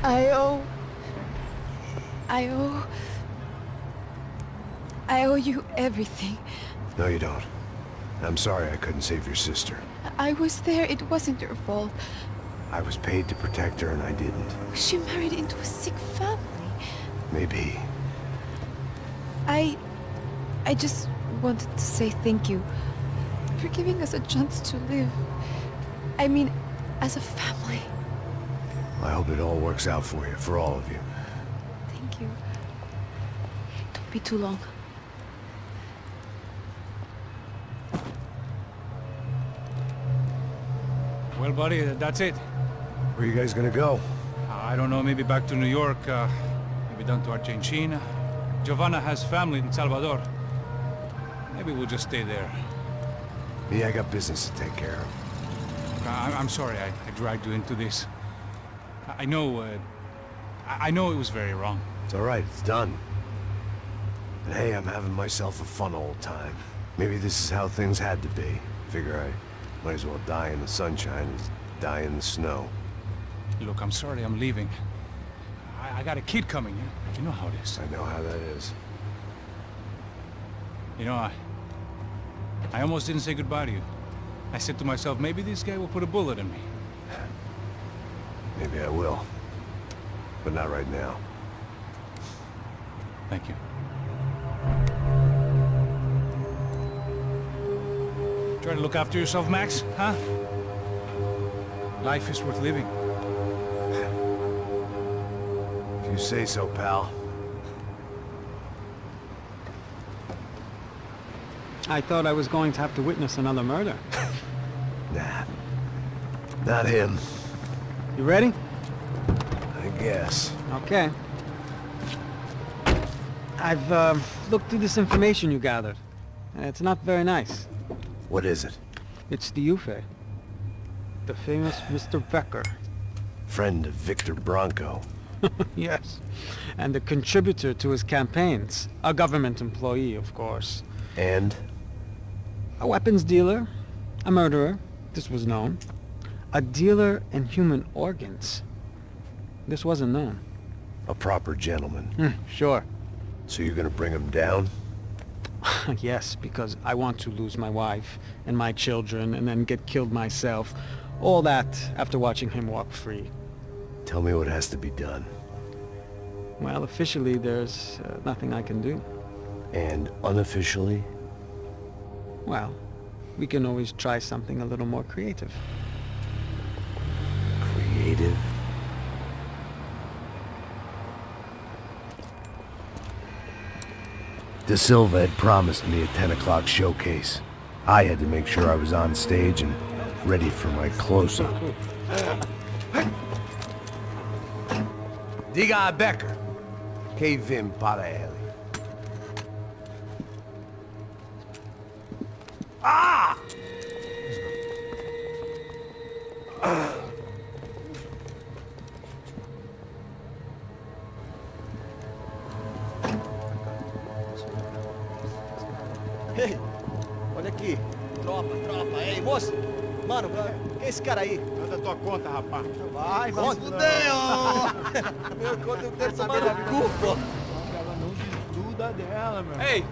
I owe... I owe... I owe you everything. No, you don't. I'm sorry I couldn't save your sister. I was there. It wasn't your fault. I was paid to protect her and I didn't. She married into a sick family. Maybe. I just wanted to say thank you for giving us a chance to live. I mean, as a family. I hope it all works out for you, for all of you. Thank you. Don't be too long. Well, buddy, that's it. Where are you guys gonna go? I don't know, maybe back to New York, maybe down to Argentina. Giovanna has family in Salvador. Maybe we'll just stay there. Me, I got business to take care of. I'm sorry I dragged you into this. I know it was very wrong. It's all right, it's done. And hey, I'm having myself a fun old time. Maybe this is how things had to be. Figure I might as well die in the sunshine as die in the snow. Look, I'm sorry I'm leaving. I got a kid coming, you know how it is. I know how that is. You know, I almost didn't say goodbye to you. I said to myself, maybe this guy will put a bullet in me. Maybe I will. But not right now. Thank you. Try to look after yourself, Max, huh? Life is worth living. If you say so, pal. I thought I was going to have to witness another murder. Nah. Not him. You ready? I guess. Okay. I've looked through this information you gathered. It's not very nice. What is it? It's the UFE. The famous Mr. Becker. Friend of Victor Bronco. Yes. And a contributor to his campaigns. A government employee, of course. And? A weapons dealer. A murderer. This was known. A dealer in human organs. This wasn't known. A proper gentleman. Sure. So you're gonna bring him down? Yes, because I want to lose my wife and my children and then get killed myself. All that after watching him walk free. Tell me what has to be done. Well, officially there's nothing I can do. And unofficially? Well, we can always try something a little more creative. Creative? De Silva had promised me a 10 o'clock showcase. I had to make sure I was on stage and ready for my close-up. Diga a Becker. Que vim para ele. Ah! Ei, olha aqui. Tropa. Ei, moço. Mano, quem é esse cara aí? Manda tua conta, rapaz. Vai se fuder, Meu conta eu quero saber da culpa. Ela não desgruda dela, meu. Ei,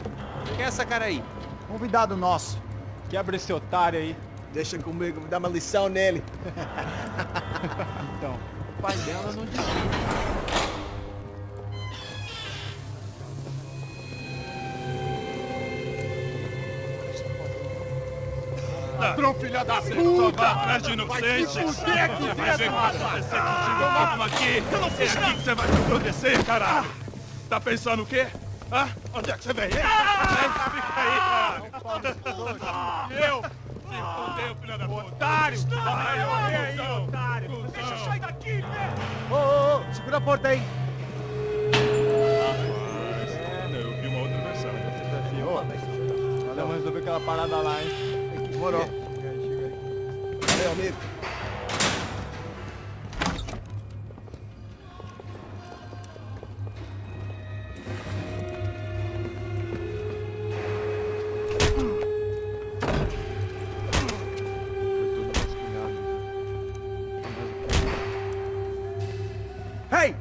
quem é essa cara aí? Convidado nosso. Quebra esse otário aí. Deixa comigo, me dá uma lição nele. Então, o pai dela não desgruda. Ladrão, filha da puta! Vai atrás de inocente! Vai ver o que vai acontecer contigo mesmo aqui! Eu não fiz nada! É aqui que você vai acontecer, caralho! Tá pensando o quê? Hã? Onde é que você vem? Fica aí, caralho! Eu? Se fodeu, filha da puta! Otário! Vai, aí, otário! Deixa eu sair daqui, né? Ô, segura a porta aí. Eu vi uma outra versão. Vamos resolver aquela parada lá, hein? Demorou. Chega aí. Valeu, amigo. Hey!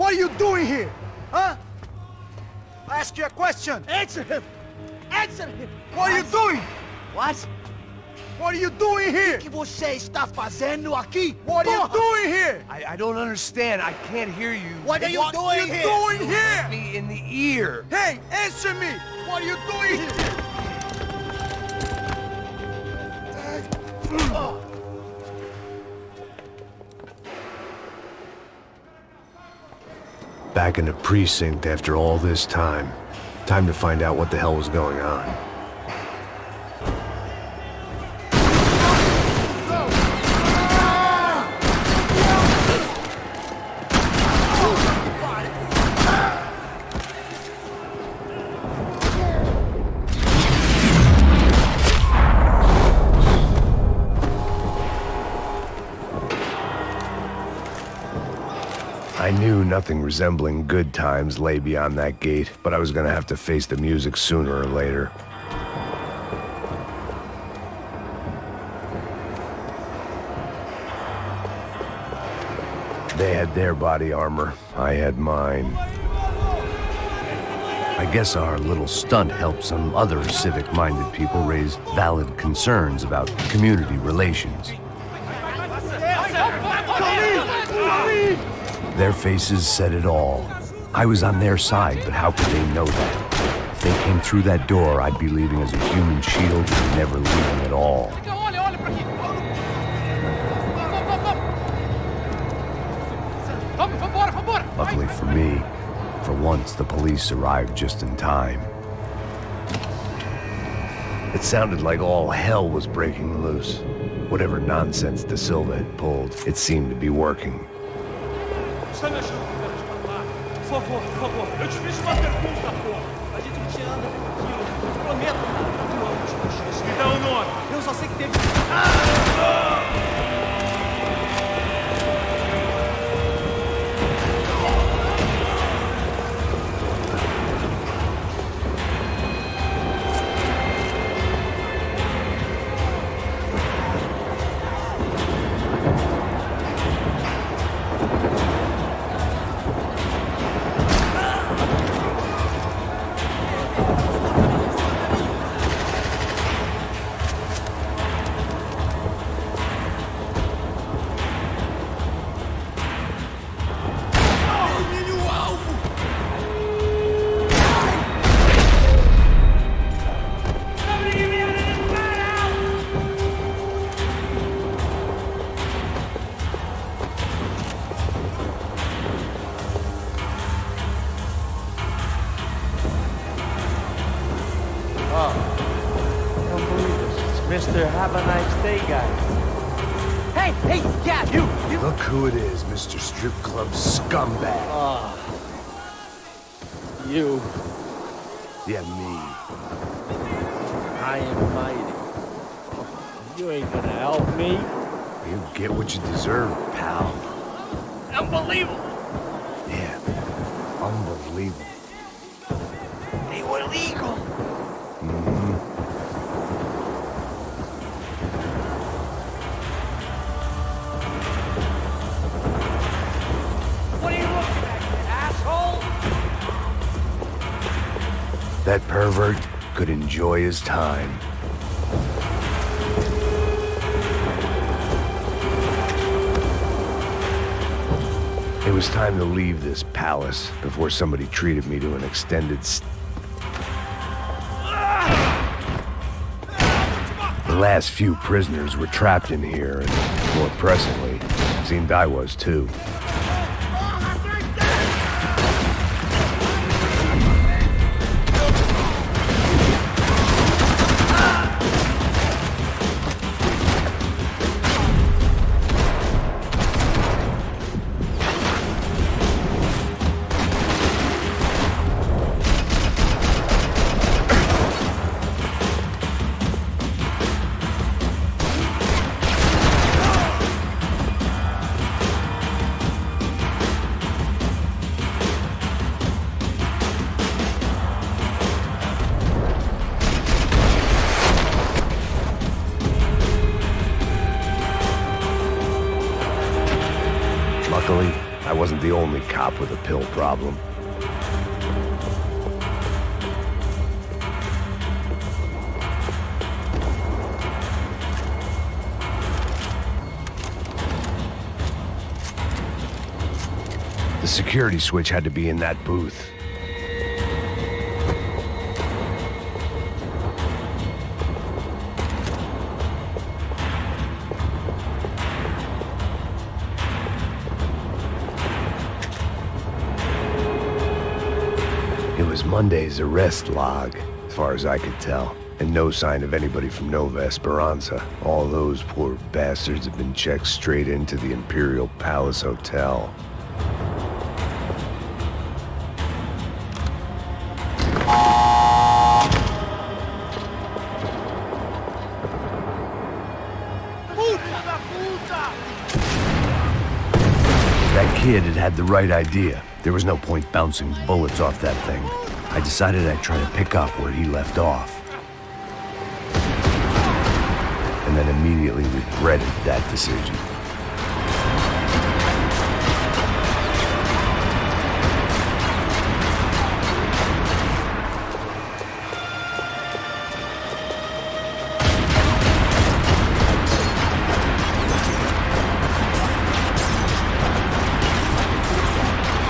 What are you doing here? Huh? I ask you a question. Answer him. Answer him. What are you doing? What? What are you doing here? O que você está fazendo aqui? What are you doing here? I don't understand. I can't hear you. What are you doing here? What are you doing here? Me in the ear. Hey, answer me. What are you doing here? Back in the precinct after all this time. Time to find out what the hell was going on. I knew nothing resembling good times lay beyond that gate, but I was gonna have to face the music sooner or later. They had their body armor, I had mine. I guess our little stunt helped some other civic-minded people raise valid concerns about community relations. Their faces said it all. I was on their side, but how could they know that? If they came through that door, I'd be leaving as a human shield and never leaving at all. Luckily for me, for once the police arrived just in time. It sounded like all hell was breaking loose. Whatever nonsense De Silva had pulled, it seemed to be working. Está me achando que quero te matar? Por favor, eu te fiz uma pergunta, porra. A gente não tinha nada com aquilo. Eu te prometo nada. Tu é um desconchista. Me dá o nome. Eu só sei que teve... Mr. Have a nice day, guys. Hey, yeah, you! Look who it is, Mr. Strip Club Scumbag. You. Yeah, me. I am mighty. You ain't gonna help me. You get what you deserve, pal. Unbelievable! Yeah, unbelievable. They were legal. What are you looking at, you asshole? That pervert could enjoy his time. It was time to leave this palace before somebody treated me to an extended The last few prisoners were trapped in here, and more pressingly, it seemed I was too. Luckily, I wasn't the only cop with a pill problem. The security switch had to be in that booth. It was Monday's arrest log, as far as I could tell, and no sign of anybody from Nova Esperanza. All those poor bastards have been checked straight into the Imperial Palace Hotel. That kid had the right idea. There was no point bouncing bullets off that thing. I decided I'd try to pick up where he left off. And then immediately regretted that decision.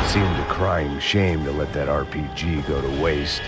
Seemed a crying shame to let that RPG go to waste.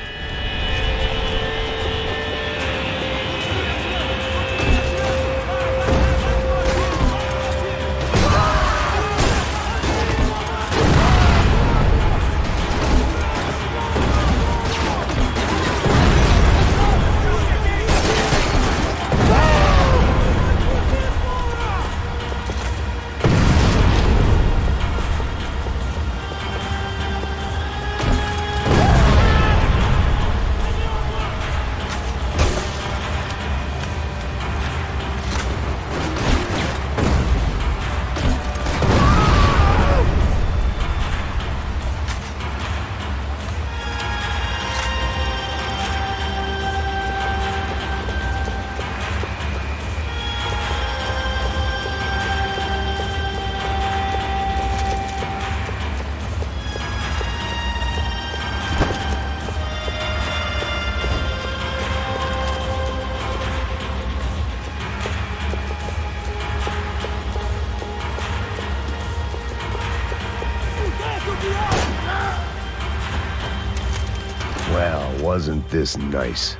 Well, wasn't this nice?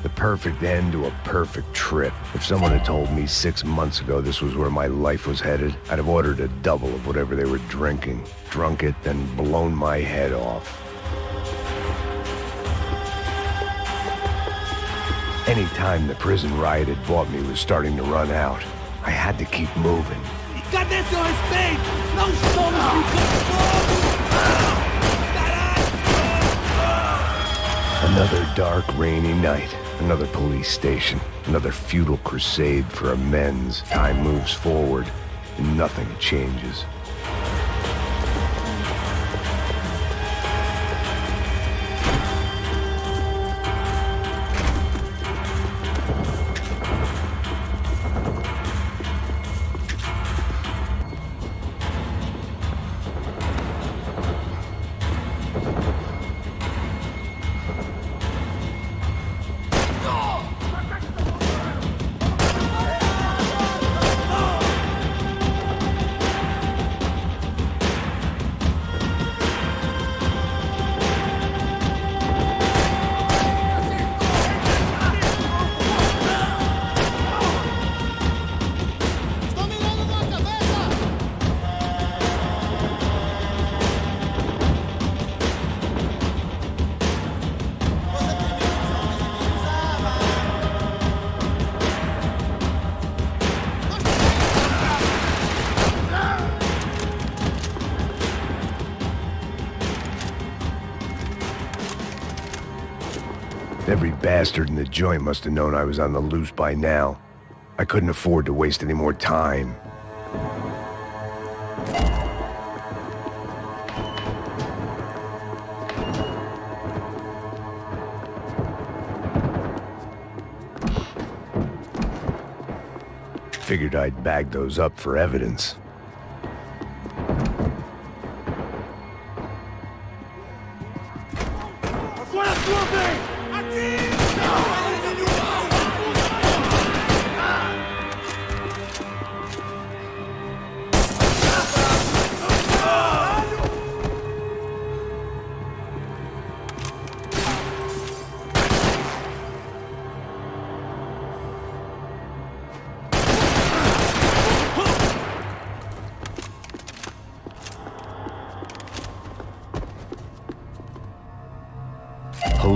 The perfect end to a perfect trip. If someone had told me 6 months ago this was where my life was headed, I'd have ordered a double of whatever they were drinking, drunk it, then blown my head off. Any time the prison riot had bought me was starting to run out. I had to keep moving. Another dark, rainy night. Another police station. Another futile crusade for amends. Time moves forward, and nothing changes. Every bastard in the joint must have known I was on the loose by now. I couldn't afford to waste any more time. Figured I'd bag those up for evidence.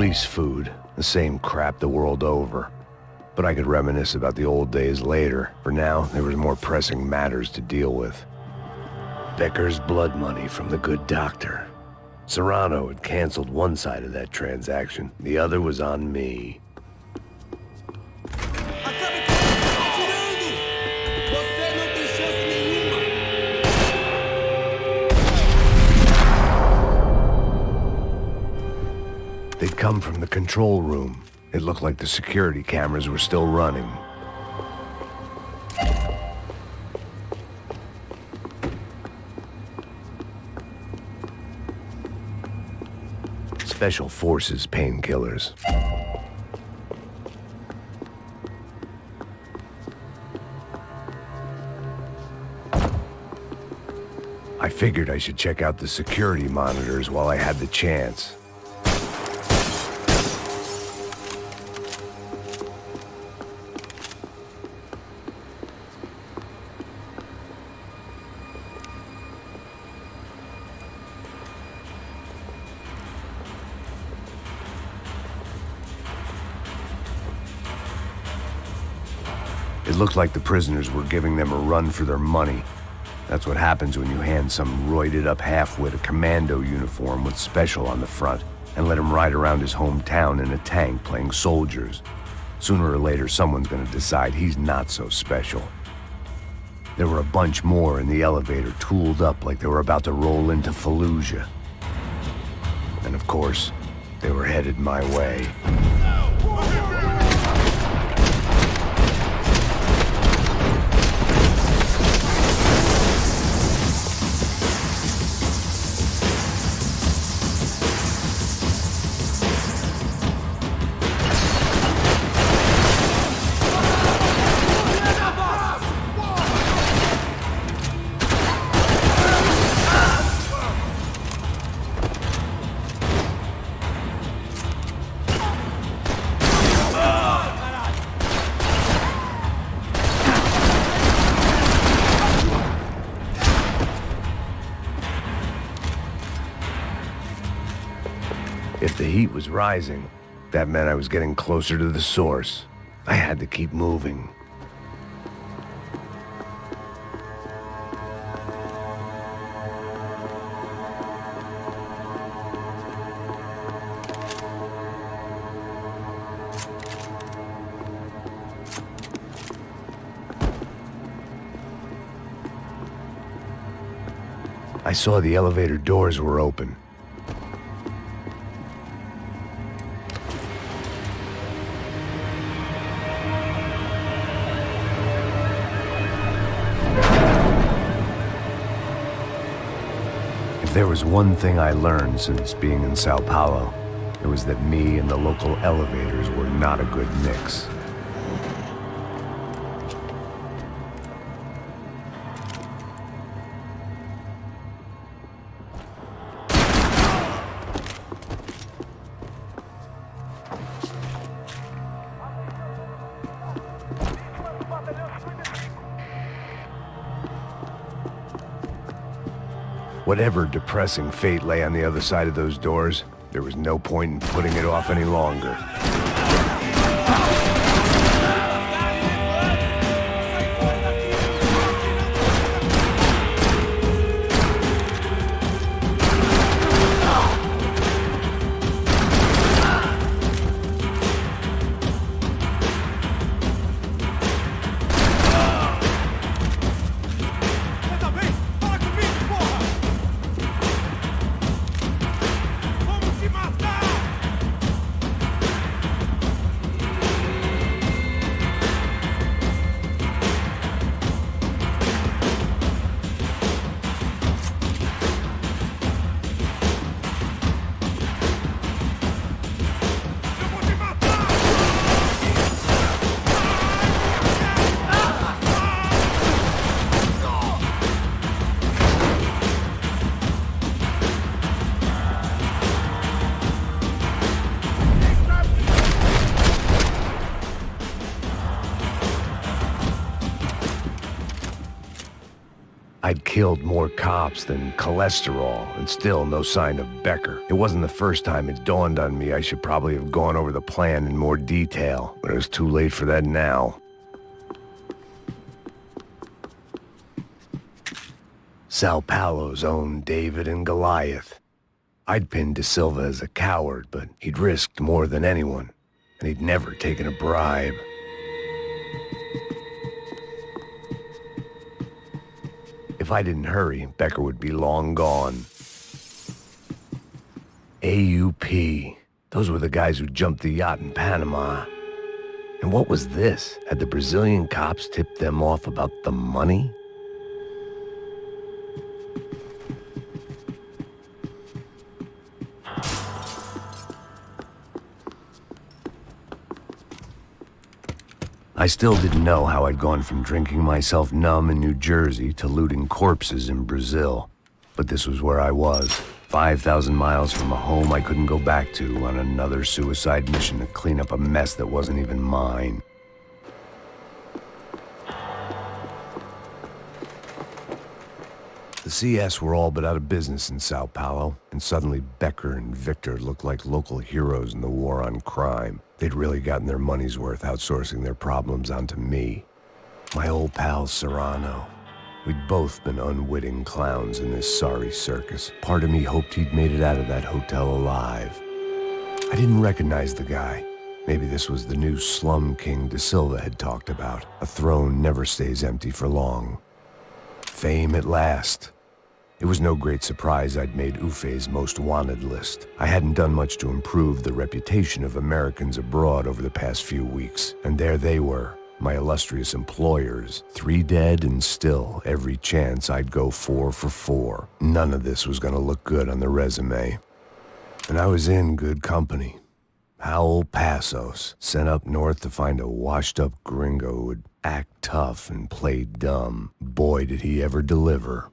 Police food, the same crap the world over. But I could reminisce about the old days later. For now, there was more pressing matters to deal with. Becker's blood money from the good doctor. Serrano had canceled one side of that transaction. The other was on me. They'd come from the control room. It looked like the security cameras were still running. Special Forces painkillers. I figured I should check out the security monitors while I had the chance. It looked like the prisoners were giving them a run for their money. That's what happens when you hand some roided-up halfwit a commando uniform with special on the front and let him ride around his hometown in a tank playing soldiers. Sooner or later, someone's gonna decide he's not so special. There were a bunch more in the elevator, tooled up like they were about to roll into Fallujah. And of course, they were headed my way. If the heat was rising, that meant I was getting closer to the source. I had to keep moving. I saw the elevator doors were open. If there was one thing I learned since being in Sao Paulo, it was that me and the local elevators were not a good mix. Whatever depressing fate lay on the other side of those doors, there was no point in putting it off any longer. I'd killed more cops than cholesterol, and still no sign of Becker. It wasn't the first time it dawned on me I should probably have gone over the plan in more detail, but it was too late for that now. São Paulo's own David and Goliath. I'd pinned De Silva as a coward, but he'd risked more than anyone, and he'd never taken a bribe. If I didn't hurry, Becker would be long gone. AUP. Those were the guys who jumped the yacht in Panama. And what was this? Had the Brazilian cops tipped them off about the money? I still didn't know how I'd gone from drinking myself numb in New Jersey to looting corpses in Brazil. But this was where I was, 5,000 miles from a home I couldn't go back to, on another suicide mission to clean up a mess that wasn't even mine. The CS were all but out of business in São Paulo, and suddenly Becker and Victor looked like local heroes in the war on crime. They'd really gotten their money's worth outsourcing their problems onto me. My old pal Serrano. We'd both been unwitting clowns in this sorry circus. Part of me hoped he'd made it out of that hotel alive. I didn't recognize the guy. Maybe this was the new slum king De Silva had talked about. A throne never stays empty for long. Fame at last. It was no great surprise I'd made Ufe's most wanted list. I hadn't done much to improve the reputation of Americans abroad over the past few weeks, and there they were, my illustrious employers, 3 dead and still every chance I'd go 4 for 4. None of this was gonna look good on the resume. And I was in good company. Howell Passos, sent up north to find a washed-up gringo who would act tough and play dumb. Boy, did he ever deliver.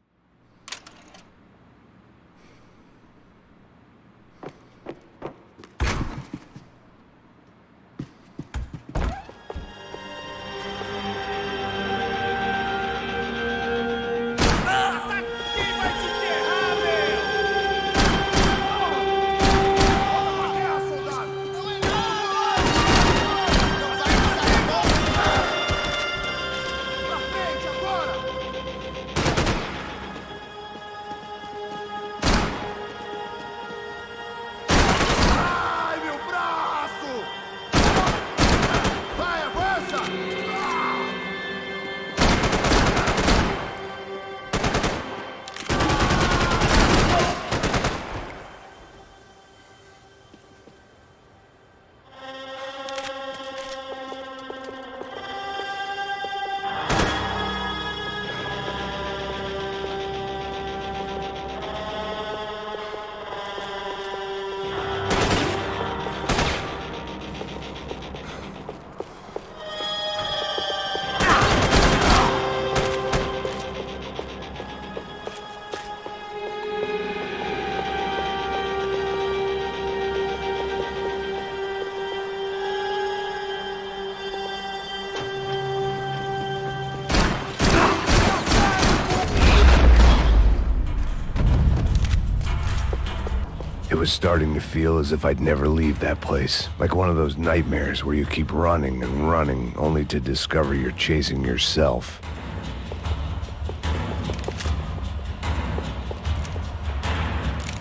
It was starting to feel as if I'd never leave that place. Like one of those nightmares where you keep running and running, only to discover you're chasing yourself.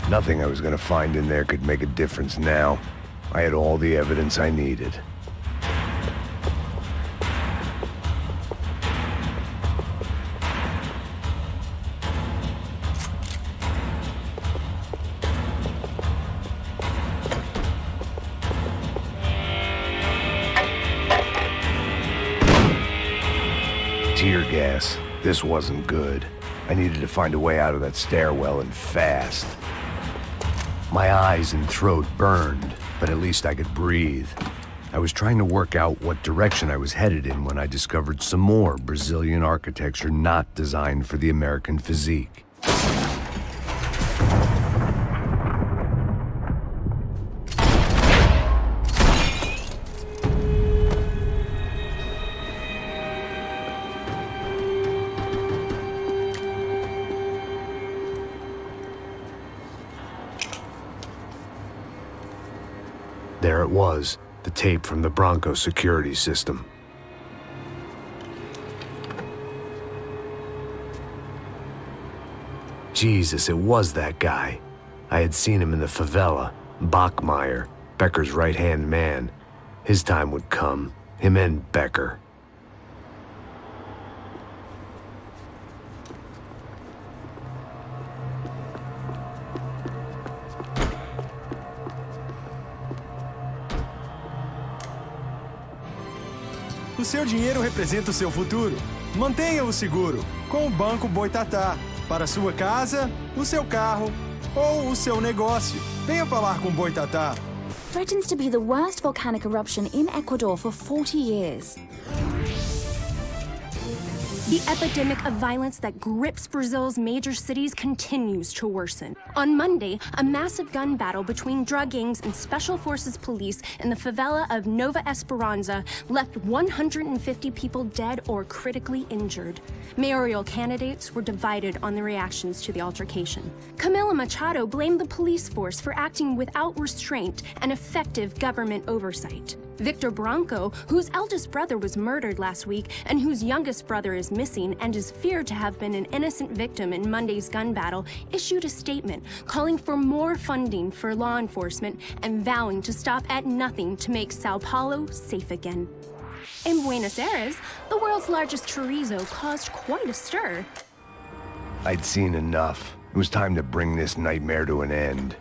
Nothing I was gonna find in there could make a difference now. I had all the evidence I needed. Tear gas. This wasn't good. I needed to find a way out of that stairwell and fast. My eyes and throat burned, but at least I could breathe. I was trying to work out what direction I was headed in when I discovered some more Brazilian architecture not designed for the American physique. There it was, the tape from the Bronco security system. Jesus, it was that guy. I had seen him in the favela, Bachmeyer, Becker's right-hand man. His time would come, him and Becker. O seu dinheiro representa o seu futuro. Mantenha-o seguro com o Banco Boitatá. Para sua casa, o seu carro ou o seu negócio. Venha falar com Boitatá. Threatens to be the worst volcanic eruption in Ecuador for 40 years. The epidemic of violence that grips Brazil's major cities continues to worsen. On Monday, a massive gun battle between drug gangs and special forces police in the favela of Nova Esperanza left 150 people dead or critically injured. Mayoral candidates were divided on the reactions to the altercation. Camila Machado blamed the police force for acting without restraint and effective government oversight. Victor Branco, whose eldest brother was murdered last week and whose youngest brother is missing and is feared to have been an innocent victim in Monday's gun battle, issued a statement calling for more funding for law enforcement and vowing to stop at nothing to make Sao Paulo safe again. In Buenos Aires, the world's largest chorizo caused quite a stir. I'd seen enough. It was time to bring this nightmare to an end.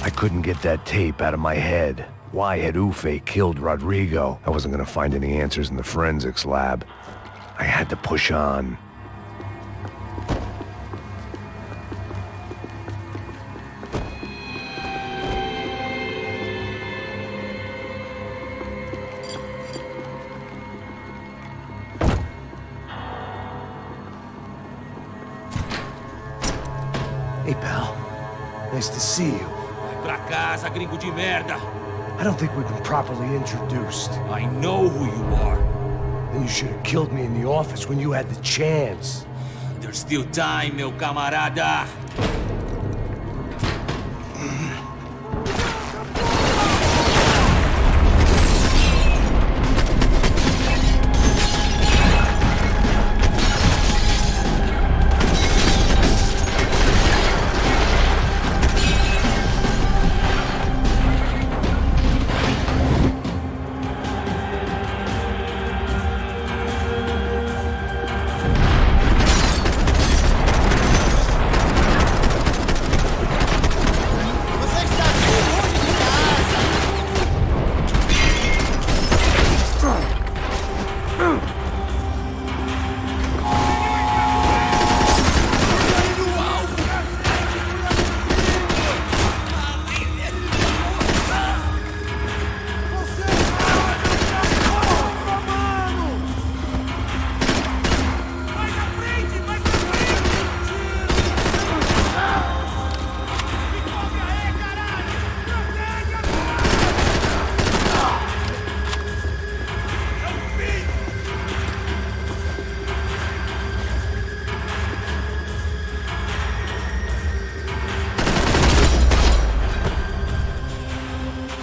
I couldn't get that tape out of my head. Why had Ufe killed Rodrigo? I wasn't gonna find any answers in the forensics lab. I had to push on. Hey, pal. Nice to see you. Pra casa, gringo de merda! I don't think we've been properly introduced. I know who you are. Then you should have killed me in the office when you had the chance. There's still time, meu camarada!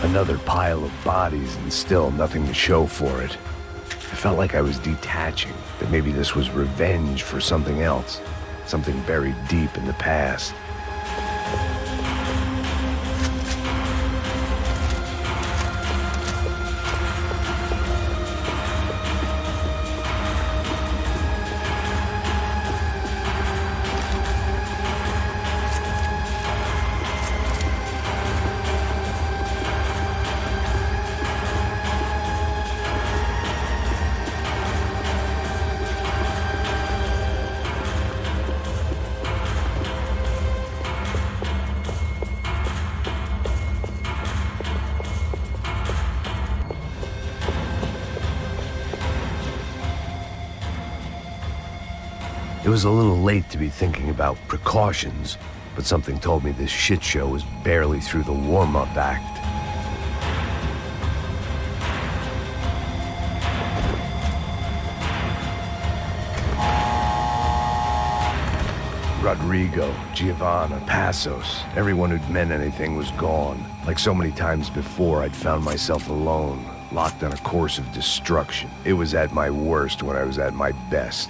Another pile of bodies and still nothing to show for it. I felt like I was detaching, that maybe this was revenge for something else, something buried deep in the past. was a little late to be thinking about precautions, but something told me this shit show was barely through the warm-up act. Rodrigo, Giovanna, Passos, everyone who'd meant anything was gone. Like so many times before, I'd found myself alone, locked on a course of destruction. It was at my worst when I was at my best.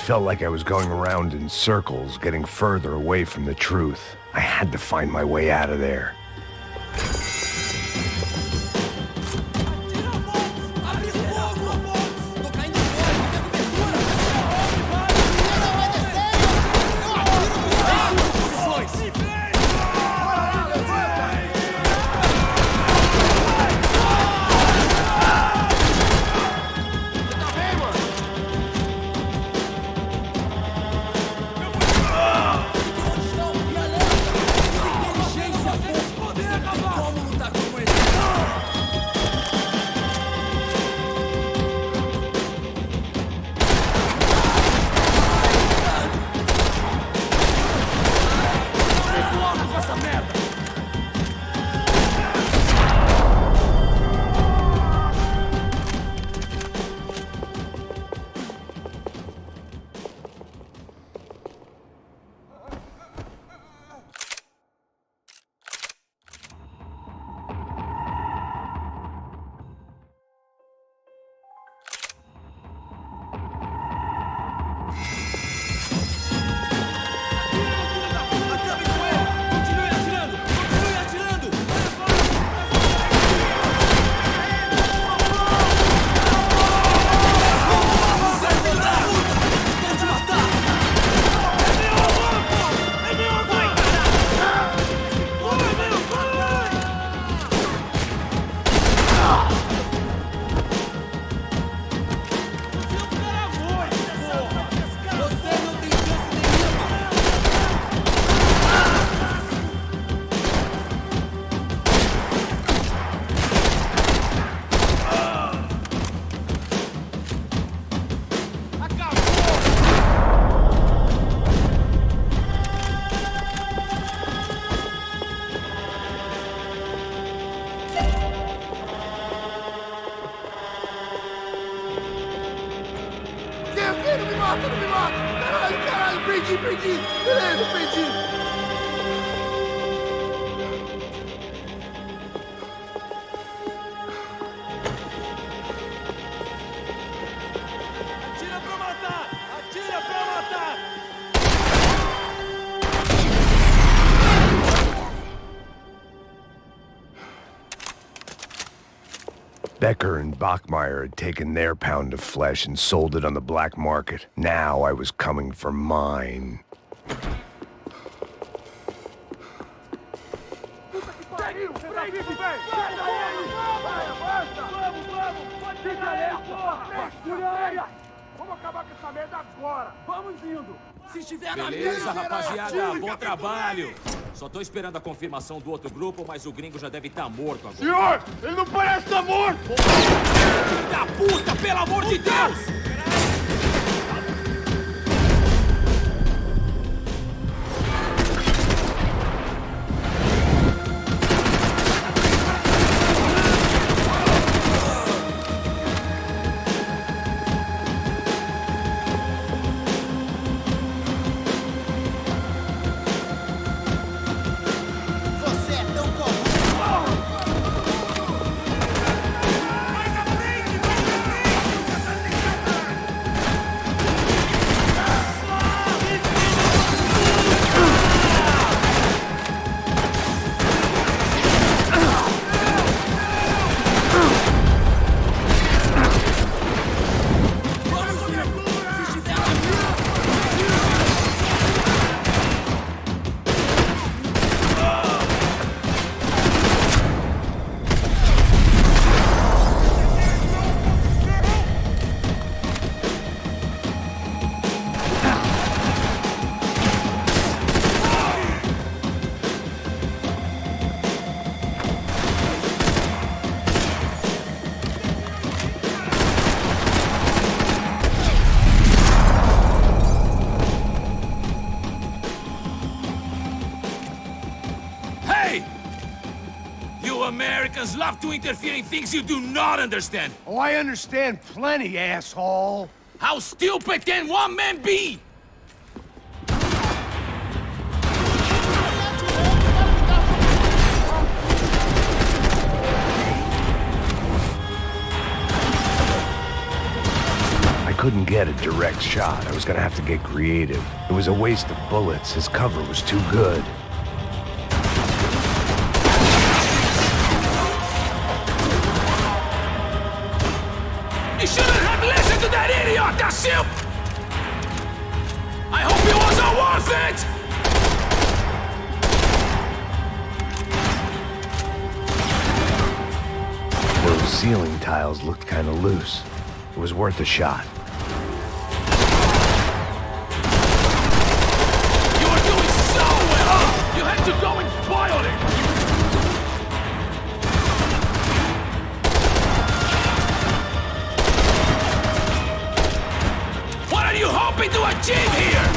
Felt like I was going around in circles, getting further away from the truth. I had to find my way out of there. Perdi! Beleza, perdi! Atira pra matar! Atira pra matar! Becker and Bachmeyer had taken their pound of flesh and sold it on the black market. Now I was coming for mine. Fica alerta! Vasculha! Vamos acabar com essa merda agora! Vamos indo! Se estiver na Beleza, minha, rapaziada, bom trabalho. Só tô esperando a confirmação do outro grupo, mas o gringo já deve estar morto agora. Senhor, ele não parece estar morto! Filho da puta, pelo amor de Deus! Americans love to interfere in things you do not understand. Oh, I understand plenty, asshole. How stupid can one man be? I couldn't get a direct shot. I was gonna have to get creative. It was a waste of bullets. His cover was too good. You shouldn't have listened to that idiot, that simp! I hope it wasn't worth it! Those ceiling tiles looked kind of loose. It was worth a shot. You were doing so well! You had to go and spoil it! What are you hoping to achieve here?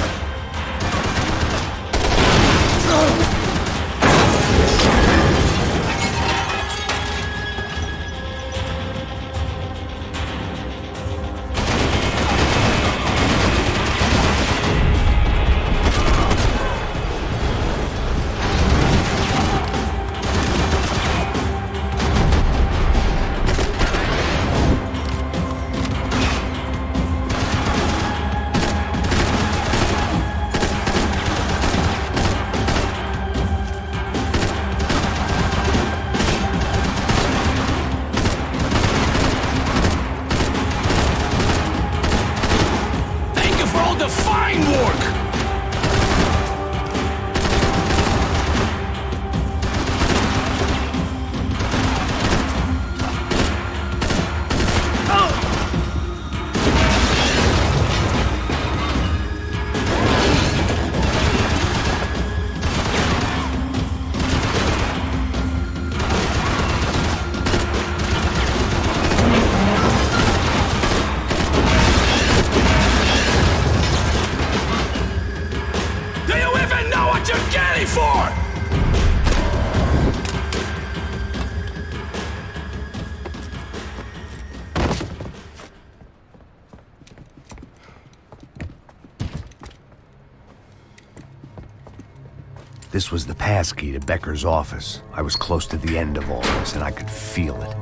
This was the passkey to Becker's office. I was close to the end of all this, and I could feel it.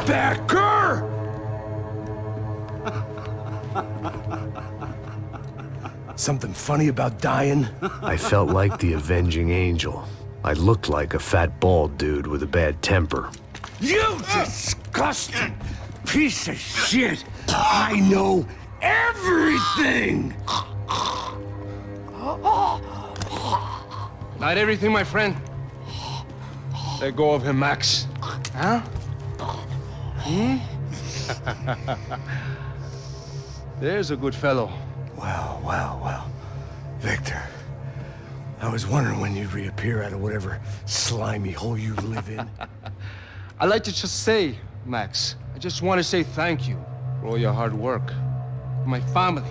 Becker! Something funny about dying? I felt like the avenging angel. I looked like a fat bald dude with a bad temper. You disgusting piece of shit! I know everything! Not everything, my friend. Let go of him, Max. Huh? There's a good fellow. Well. Victor, I was wondering when you'd reappear out of whatever slimy hole you live in. I'd like to just say, Max, I just want to say thank you for all your hard work, for my family,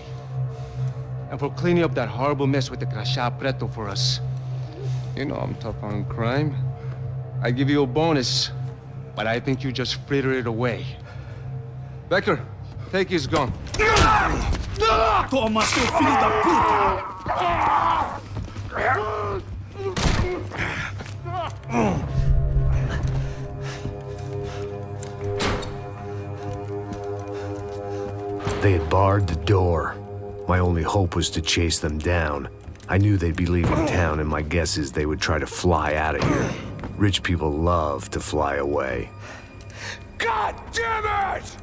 and for cleaning up that horrible mess with the Crachá Preto for us. You know I'm tough on crime. I give you a bonus, but I think you just frittered it away. Becker, take his gun. Toma, seu filho da puta! They had barred the door. My only hope was to chase them down. I knew they'd be leaving town, and my guess is they would try to fly out of here. Rich people love to fly away. God damn it!